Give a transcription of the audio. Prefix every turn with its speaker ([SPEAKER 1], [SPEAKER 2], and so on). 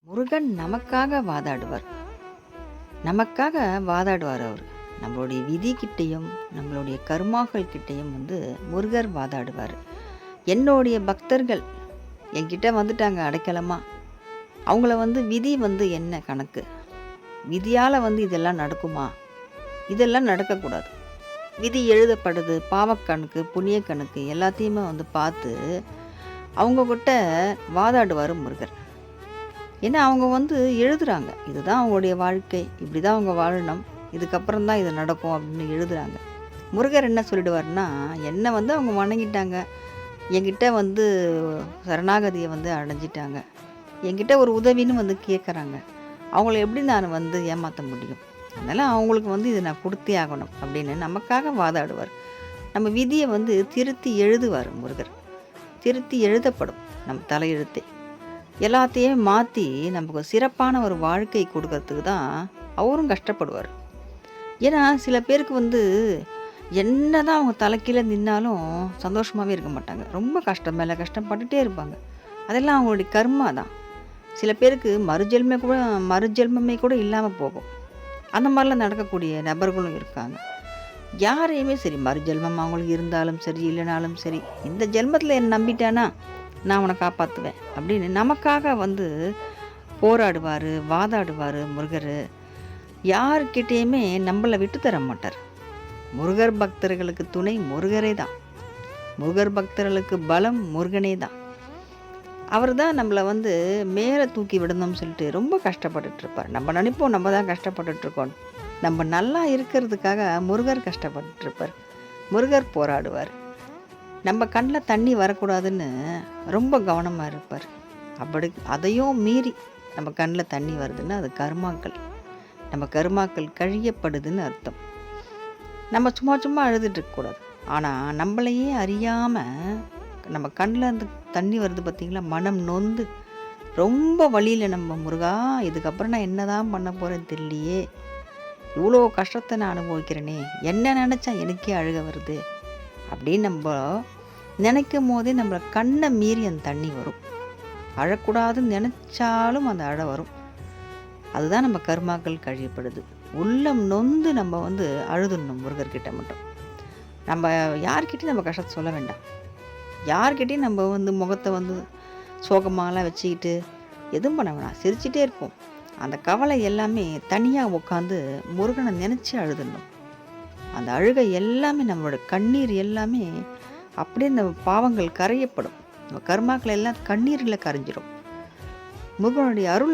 [SPEAKER 1] முருகன் நமக்காக வாதாடுவார். நமக்காக வாதாடுவார் அவர். நம்மளுடைய விதிகிட்டேயும், நம்மளுடைய கர்மாக்கள் கிட்டேயும் முருகர் வாதாடுவார். என்னுடைய பக்தர்கள் என்கிட்ட வந்துட்டாங்க அடைக்கலமா. அவங்கள விதி என்ன கணக்கு? விதியால் இதெல்லாம் நடக்குமா? இதெல்லாம் நடக்கக்கூடாது. விதி எழுதப்படுது, பாவக்கணக்கு, புண்ணிய கணக்கு எல்லாத்தையுமே பார்த்து அவங்கக்கிட்ட வாதாடுவார் முருகர். ஏன்னா அவங்க எழுதுகிறாங்க, இதுதான் அவங்களுடைய வாழ்க்கை, இப்படி தான் அவங்க வாழணும், இதுக்கப்புறம் தான் இது நடக்கும் அப்படின்னு எழுதுகிறாங்க. முருகர் என்ன சொல்லிடுவார்னா, என்னை அவங்க வணங்கிட்டாங்க, என்கிட்ட சரணாகதியை அடைஞ்சிட்டாங்க, என்கிட்ட ஒரு உதவின்னு கேட்குறாங்க, அவங்கள எப்படி நான் ஏமாற்ற முடியும்? அதனால் அவங்களுக்கு இது நான் கொடுத்தே ஆகணும் அப்படின்னு நமக்காக வாதாடுவார். நம்ம விதியை திருத்தி எழுதுவார் முருகர். திருத்தி எழுதப்படும் நம்ம தலையெழுத்தே. எல்லாத்தையும் மாற்றி நமக்கு சிறப்பான ஒரு வாழ்க்கை கொடுக்கறதுக்கு தான் அவரும் கஷ்டப்படுவார். ஏன்னா சில பேருக்கு என்ன தான் அவங்க தலைக்கீழே நின்னாலும் சந்தோஷமாகவே இருக்க மாட்டாங்க. ரொம்ப கஷ்டம் மேலே கஷ்டப்பட்டுகிட்டே இருப்பாங்க. அதெல்லாம் அவங்களுடைய கர்மா தான். சில பேருக்கு மறுஜென்மமே கூட இல்லாமல் போகும். அந்த மாதிரிலாம் நடக்கக்கூடிய நபர்களும் இருக்காங்க. யாரையுமே சரி, மறுஜென்மம் அவங்களுக்கு இருந்தாலும் சரி இல்லைனாலும் சரி, இந்த ஜென்மத்தில் என்னை நம்பிட்டானா நான் அவனை காப்பாற்றுவேன் அப்படின்னு நமக்காக போராடுவார், வாதாடுவார் முருகர். யார்கிட்டேயுமே நம்மளை விட்டு தர மாட்டார். முருகர் பக்தர்களுக்கு துணை முருகரே தான். முருகர் பக்தர்களுக்கு பலம் முருகனே தான். அவர் தான் நம்மளை மேலே தூக்கி விடணும்னு சொல்லிட்டு ரொம்ப கஷ்டப்பட்டுட்ருப்பார். நம்ம நினைப்போம் நம்ம தான் கஷ்டப்பட்டுட்ருக்கோம். நம்ம நல்லா இருக்கிறதுக்காக முருகர் கஷ்டப்பட்டுட்ருப்பார். முருகர் போராடுவார். நம்ம கண்ணில் தண்ணி வரக்கூடாதுன்னு ரொம்ப கவனமாக இருப்பார். அப்படி அதையும் மீறி நம்ம கண்ணில் தண்ணி வருதுன்னா அது கர்மாக்கள். நம்ம கர்மாக்கள் கழியப்படுதுன்னு அர்த்தம். நம்ம சும்மா சும்மா அழுதுட்டுருக்கக்கூடாது. ஆனால் நம்மளையே அறியாமல் நம்ம கண்ணில் தண்ணி வருது பார்த்திங்களா, மனம் நொந்து ரொம்ப வழியில் நம்ம முருகா இதுக்கப்புறம் நான் என்ன தான் பண்ண போகிறேன்னு தெரியலையே, இவ்வளோ கஷ்டத்தை நான் அனுபவிக்கிறேனே, என்ன நினச்சா எனக்கே அழுக வருது அப்படின்னு நம்ம நினைக்கும் போதே நம்மளை கண்ணை மீறி அந்த தண்ணி வரும். அழக்கூடாதுன்னு நினச்சாலும் அந்த அழ வரும். அதுதான் நம்ம கர்மாக்கள் கழியப்படுது. உள்ளம் நொந்து நம்ம அழுதுடணும் முருகர்கிட்ட மட்டும். நம்ம யார்கிட்டையும் நம்ம கஷ்டத்தை சொல்ல வேண்டாம். யார்கிட்டையும் நம்ம முகத்தை சோகமாகலாம் வச்சுக்கிட்டு எதுவும் பண்ண வேணாம். சிரிச்சிட்டே இருப்போம். அந்த கவலை எல்லாமே தனியாக உட்காந்து முருகனை நினச்சி அழுதுடணும். அந்த அழுகை எல்லாமே நம்மளோட கண்ணீர் எல்லாமே அப்படியே இந்த பாவங்கள் கரையப்படும். நம்ம கர்மாக்கள் எல்லாம் கண்ணீரில் கரைஞ்சிடும். முருகனுடைய அருள்